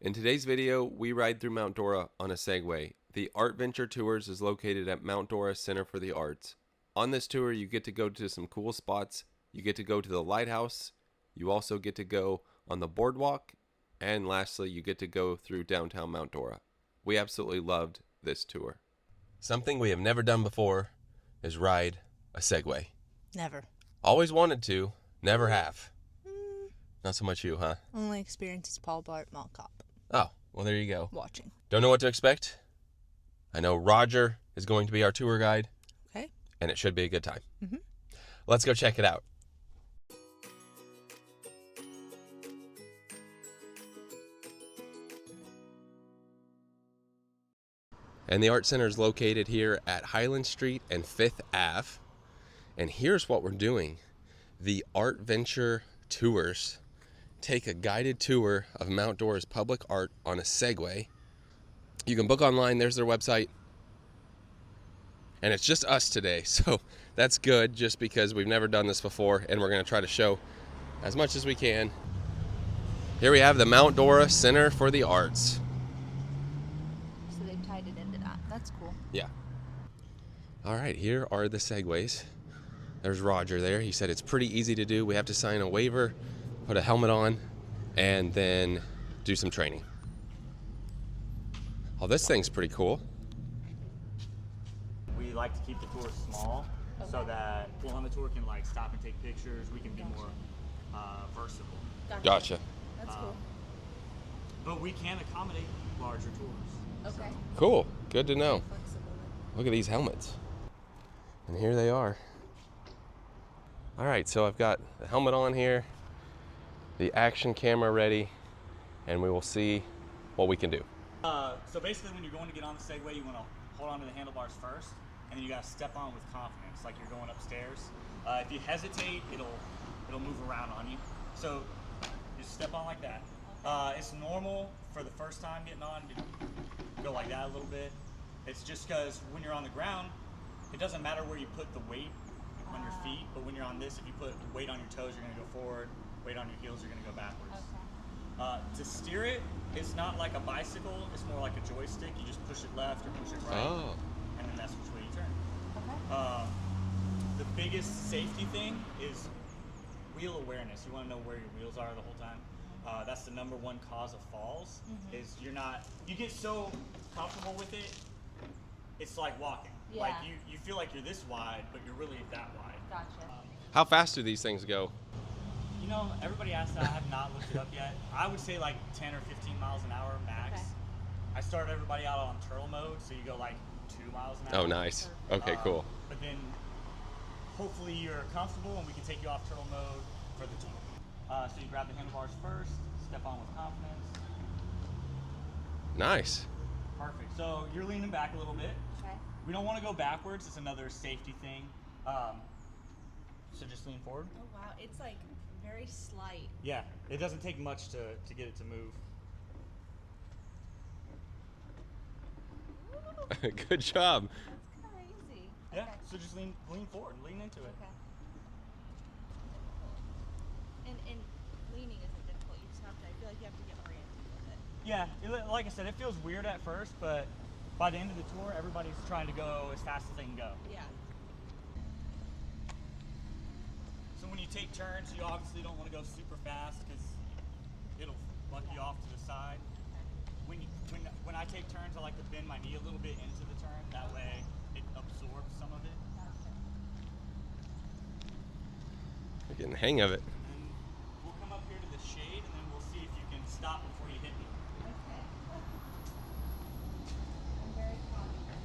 In today's video, we ride through Mount Dora on a Segway. The Art Venture Tours is located at Mount Dora Center for the Arts. On this tour, you get to go to some cool spots. You get to go to the lighthouse. You also get to go on the boardwalk. And lastly, you get to go through downtown Mount Dora. We absolutely loved this tour. Something we have never done before is ride a Segway. Never. Always wanted to, never have. Not so much you, huh? Only experience is Paul Blart Mall Cop. Oh, well, there you go. Watching. Don't know what to expect? I know Roger is going to be our tour guide. Okay. And it should be a good time. Mm-hmm. Let's go check it out. And the Art Center is located here at Highland Street and 5th Ave. And here's what we're doing. The Art Venture Tours take a guided tour of Mount Dora's public art on a Segway. You can book online. There's their website. And it's just us today, so that's good just because we've never done this before and we're going to try to show as much as we can. Here we have the Mount Dora Center for the Arts. So they tied it into that. That's cool. Yeah. All right, here are the Segways. There's Roger there. He said it's pretty easy to do. We have to sign a waiver, put a helmet on, and then do some training. Oh, this thing's pretty cool. We like to keep the tour small so that people on the tour can like stop and take pictures. We can be more versatile. Gotcha. That's cool. But we can accommodate larger tours. Okay. Cool. Good to know. Flexible. Look at these helmets. And here they are. All right, so I've got the helmet on here, the action camera ready, and we will see what we can do. So basically when you're going to get on the Segway, you want to hold on to the handlebars first, and then you got to step on with confidence, like you're going upstairs. If you hesitate, it'll move around on you. So just step on like that. It's normal for the first time getting on to go like that a little bit. It's just because when you're on the ground, it doesn't matter where you put the weight on your feet, but when you're on this, if you put weight on your toes, you're going to go forward. Weight on your heels, you're going to go backwards. Okay. To steer it, it's not like a bicycle. It's more like a joystick. You just push it left or push it right, and then that's which way you turn. Okay. The biggest safety thing is wheel awareness. You want to know where your wheels are the whole time. That's the #1 cause of falls. Mm-hmm. Is you get so comfortable with it, it's like walking. Yeah. Like you feel like you're this wide, but you're really that wide. Gotcha. How fast do these things go? You know, everybody asks that. I have not looked it up yet. I would say like 10 or 15 miles an hour max. Okay. I started everybody out on turtle mode, so you go like 2 miles an hour. Oh, nice. Okay, cool. But then hopefully you're comfortable and we can take you off turtle mode for the tour. So you grab the handlebars first, step on with confidence. Nice. Perfect. So you're leaning back a little bit. Okay. We don't want to go backwards. It's another safety thing. So just lean forward. Oh wow, it's like very slight. Yeah, it doesn't take much to get it to move. Good job. That's kind of easy. Yeah, Okay. so just lean forward, lean into it. Okay. And leaning isn't difficult. You just have to. I feel like you have to get oriented with it. Yeah, like I said, it feels weird at first, but by the end of the tour, everybody's trying to go as fast as they can go. Yeah. So when you take turns, you obviously don't want to go super fast because it'll buck you off to the side. When I take turns, I like to bend my knee a little bit into the turn. That way, it absorbs some of it. You're getting the hang of it. And we'll come up here to the shade, and then we'll see if you can stop before you hit me. Okay. I'm very confident.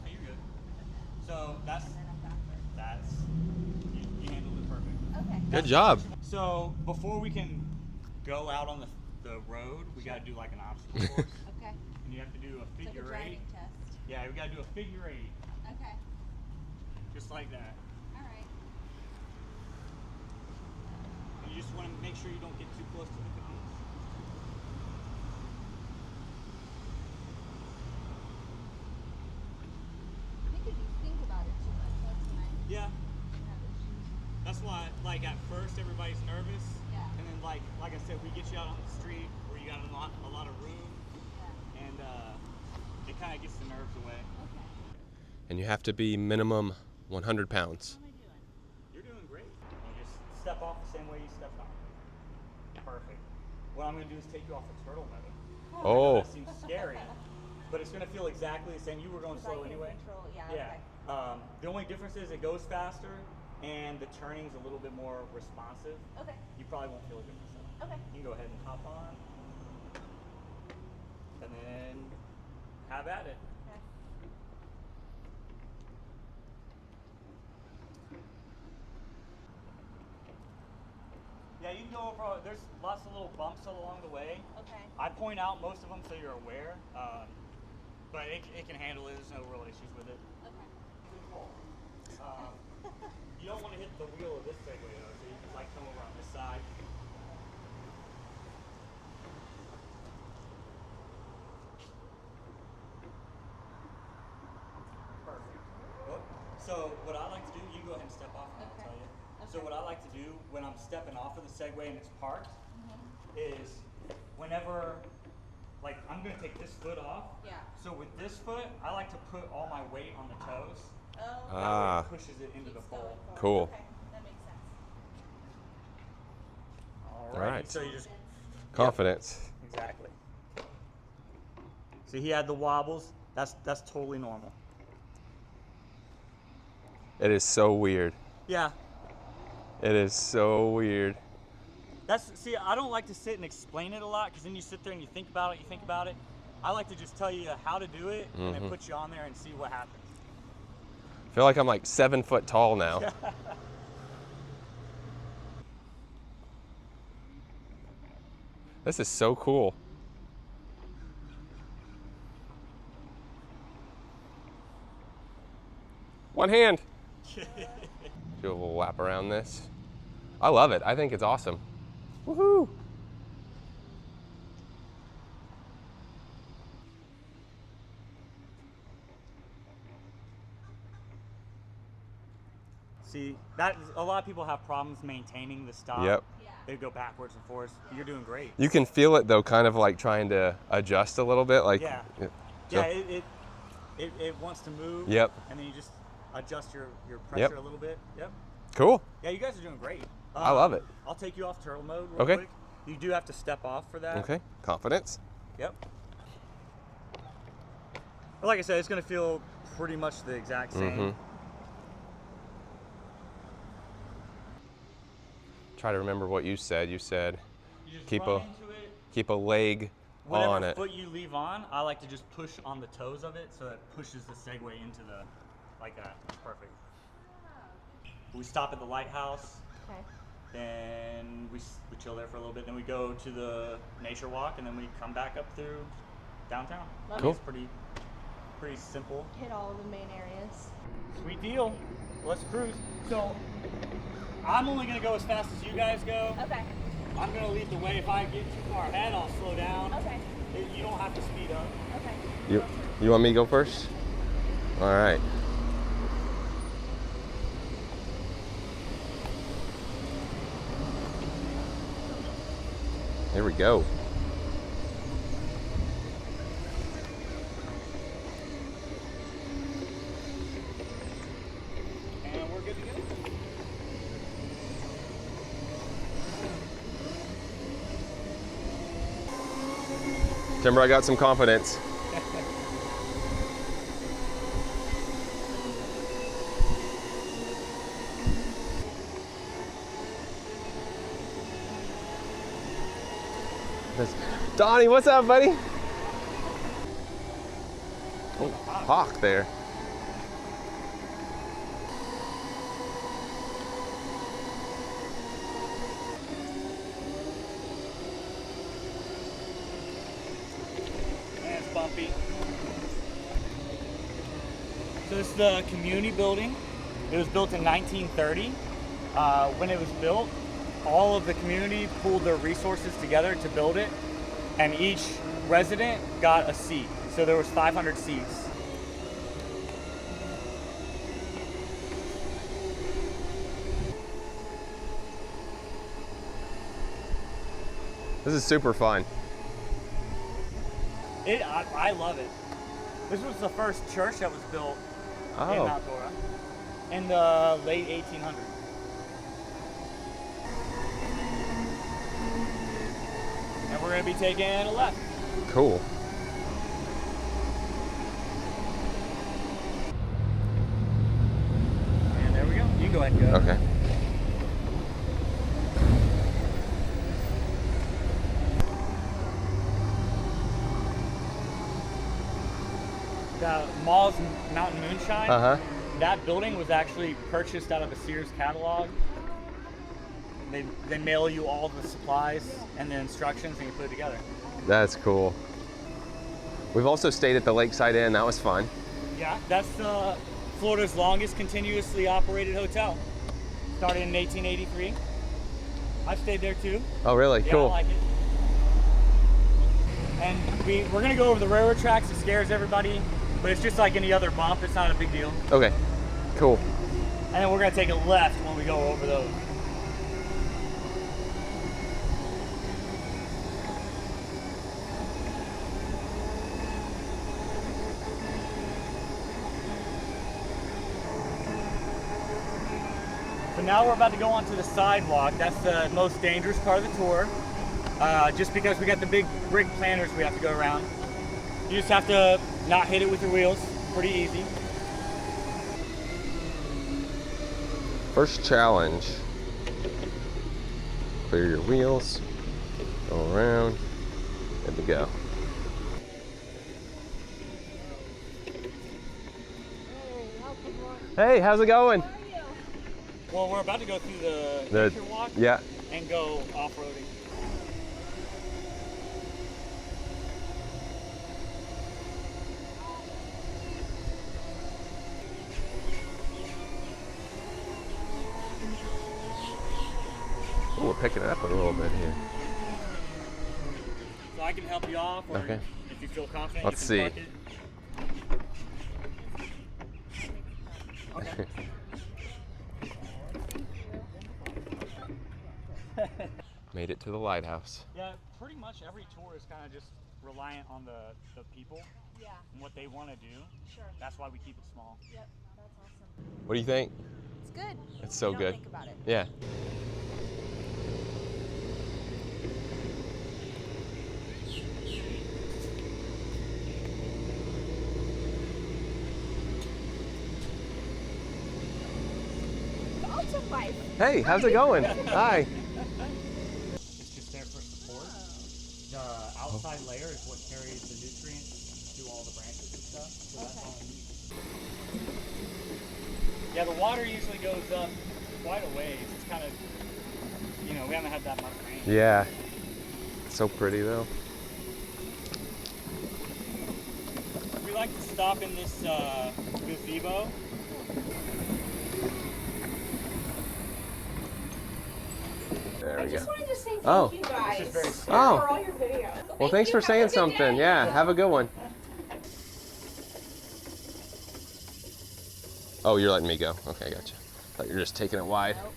Hey, you're good. So that's you handled it perfect. Okay. Good job. So before we can go out on the road, we got to do like an obstacle course. Okay. And you have to do a It's like a figure driving eight. test. Yeah, we got to do a figure eight, Okay. just like that. All right. And you just want to make sure you don't get too close to the cones. I think if you think about it too much, that's when I Yeah. have issues. That's why, like, at first everybody's nervous, Yeah. and then like I said, we get you out on the street where you got a lot of room, and it kind of gets the nerves away. Okay. And you have to be minimum 100 pounds. How am I doing? You're doing great. You just step off the same way you stepped on. Perfect. What I'm going to do is take you off the turtle mode. Oh. That seems scary, but it's going to feel exactly the same. You were going slow anyway. Control. Yeah. Yeah. Okay. The only difference is it goes faster, and the turning's a little bit more responsive. Okay. You probably won't feel a difference though. Okay. You can go ahead and hop on, and then have at it. Okay. Yeah, you can go over. There's lots of little bumps along the way. Okay. I point out most of them so you're aware, but it can handle it. There's no real issues with it. Okay. You don't want to hit the wheel of this Segway though, so you can like come over on this side. Perfect. Oh, so what I like to do, you go ahead and step off and I'll tell you. So what I like to do when I'm stepping off of the Segway and it's parked is whenever, like I'm gonna take this foot off. Yeah. So with this foot, I like to put all my weight on the toes. Oh. That way it pushes it into the Keeps pole. going forward. Cool. Okay. That makes sense. All right. So you just Confidence. exactly. See, he had the wobbles. That's totally normal. It is so weird. Yeah. It is so weird. See, I don't like to sit and explain it a lot because then you sit there and you think about it. I like to just tell you how to do it and then put you on there and see what happens. I feel like I'm like 7 foot tall now. This is so cool. One hand. Do a little lap around this. I love it. I think it's awesome. Woohoo! See, a lot of people have problems maintaining the stop. Yep. Yeah. They go backwards and forwards. You're doing great. You can feel it though, kind of like trying to adjust a little bit. Like, Yeah. so- Yeah, it wants to move. Yep. And then you just adjust your pressure a little bit. Yep. Cool. Yeah, you guys are doing great. I love it. I'll take you off turtle mode real Okay. quick. You do have to step off for that. Okay. Confidence. Yep. But like I said, it's going to feel pretty much the exact same. Try to remember what you said. You said You just keep run a into it. keep a leg Whatever on it. foot you leave on, I like to just push on the toes of it so that it pushes the Segway into the, like that. Perfect. We stop at the lighthouse, Okay. then we chill there for a little bit, then we go to the nature walk, and then we come back up through downtown. Love Cool. It's pretty simple. Hit all of the main areas. Sweet deal. Let's cruise. So I'm only gonna go as fast as you guys go. Okay. I'm gonna lead the way. If I get too far ahead, I'll slow down. Okay. You don't have to speed up. Okay. You want me to go first? All right. Here we go. And we're good to go. Timber, I got some confidence. Donnie, what's up, buddy? Oh, hawk there. And it's bumpy. So this is the community building. It was built in 1930. When it was built, all of the community pooled their resources together to build it, and each resident got a seat. So there was 500 seats. This is super fun. I love it. This was the first church that was built in Mount Dora in the late 1800s. And we're going to be taking a left. Cool. And there we go. You can go ahead and go. Okay. The Mall's Mountain Moonshine. Uh-huh. That building was actually purchased out of a Sears catalog. They mail you all the supplies and the instructions, and you put it together. That's cool. We've also stayed at the Lakeside Inn. That was fun. Yeah, that's Florida's longest continuously operated hotel. Started in 1883. I've stayed there too. Oh, really? Yeah, Cool. I like it. And we're gonna go over the railroad tracks. It scares everybody, but it's just like any other bump. It's not a big deal. Okay. Cool. And then we're gonna take a left when we go over those. So now we're about to go onto the sidewalk. That's the most dangerous part of the tour. Just because we got the big brick planters we have to go around. You just have to not hit it with your wheels. Pretty easy. First challenge. Clear your wheels. Go around. Good to go. Hey, how's it going? Well, we're about to go through the nature walk Yeah. and go off-roading. Ooh, we're picking it up a little bit here. So I can help you off, or Okay. if you feel confident, Let's you can see. park it. Okay. Made it to the lighthouse. Yeah, pretty much every tour is kind of just reliant on the people Yeah, and what they want to do. sure. That's why we keep it small. Yep, that's awesome. What do you think? It's good. It's so You don't good. Think about it. Yeah. The altem wife. Hey, how's it going? Hi. It's just there for support. The outside layer is what carries the nutrients to all the branches and stuff. So that's all it needs. Yeah, the water usually goes up quite a ways. It's kind of, we haven't had that much rain. Yeah. So pretty though. We like to stop in this gazebo. There I we just go. wanted to say thank Oh. you guys This is very for Oh. all your videos. Well, Thank thanks you. for Have a saying good something. day. Yeah, have a good one. Oh, you're letting me go. Okay, gotcha. Thought you were just taking it wide. Nope.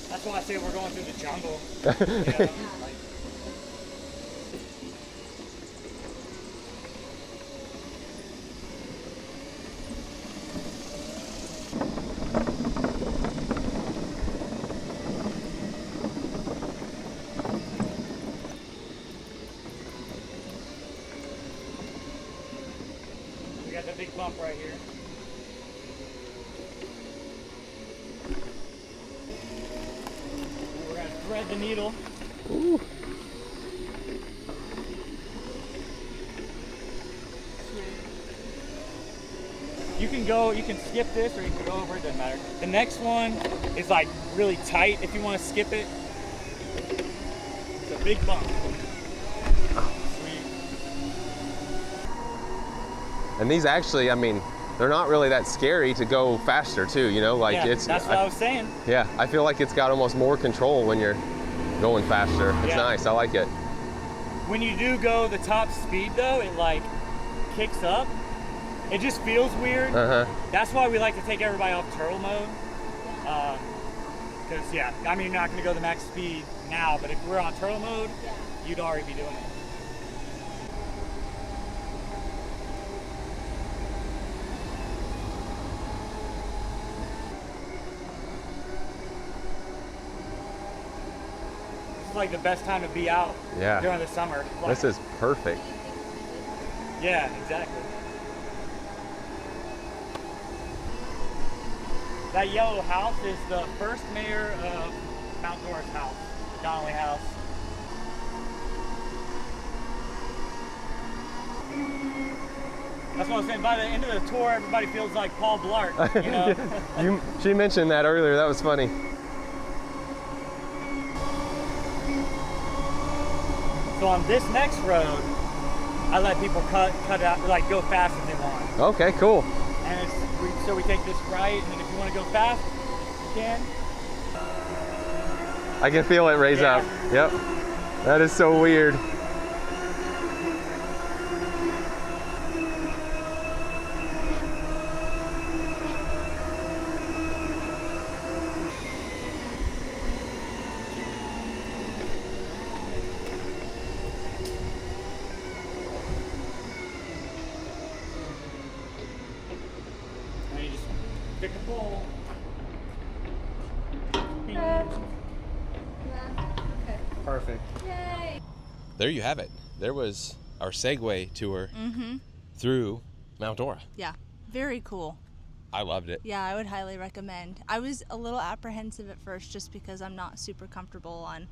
That's why I say we're going through the jungle. You know, like, we got the big bump right here. We're gonna thread the needle. Ooh. You can skip this or you can go over it, doesn't matter. The next one is like really tight if you want to skip it. It's a big bump. Sweet. And these actually, I mean, they're not really that scary to go faster too, like Yeah, it's that's what I was saying. yeah, I feel like it's got almost more control when you're going faster. It's Yeah. nice. I like it. When you do go the top speed though, it like kicks up, it just feels weird. That's why we like to take everybody off turtle mode. Because yeah, I mean, you're not gonna go the max speed now, but if we're on turtle mode, you'd already be doing it. This is like the best time to be out during the summer. This is perfect. Yeah, exactly. That yellow house is the first mayor of Mount Dora's house, Donnelly House. That's what I was saying. By the end of the tour, everybody feels like Paul Blart. You know? She mentioned that earlier. That was funny. So on this next road, I let people cut out, like go fast if they want. Okay, cool. And so we take this right, and if you want to go fast, you can. I can feel it raise up. Yep. That is so weird. And you just pick a pole. Perfect. Yay! There you have it. There was our Segway tour through Mount Dora. Yeah, very cool. I loved it. Yeah, I would highly recommend. I was a little apprehensive at first just because I'm not super comfortable on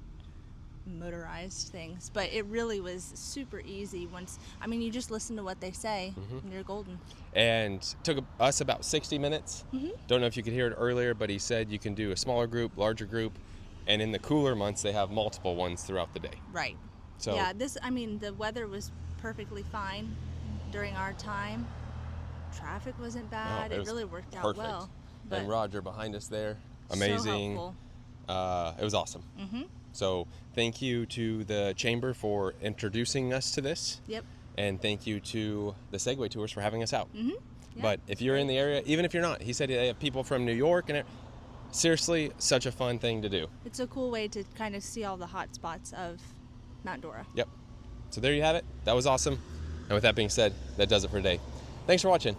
motorized things, but it really was super easy once, I mean, you just listen to what they say and you're golden. And took us about 60 minutes. Don't know if you could hear it earlier, but he said you can do a smaller group, larger group, and in the cooler months they have multiple ones throughout the day. Right. So yeah, I mean, the weather was perfectly fine during our time. Traffic wasn't bad. It really worked out well. And Roger behind us there, So amazing. helpful. It was awesome. So thank you to the Chamber for introducing us to this. Yep. And thank you to the Segway Tours for having us out. Yeah, But if you're in the area, even if you're not, he said they have people from New York, and seriously, such a fun thing to do. it's a cool way to kind of see all the hot spots of Mount Dora. Yep. So there you have it. That was awesome. And with that being said, that does it for today. Thanks for watching.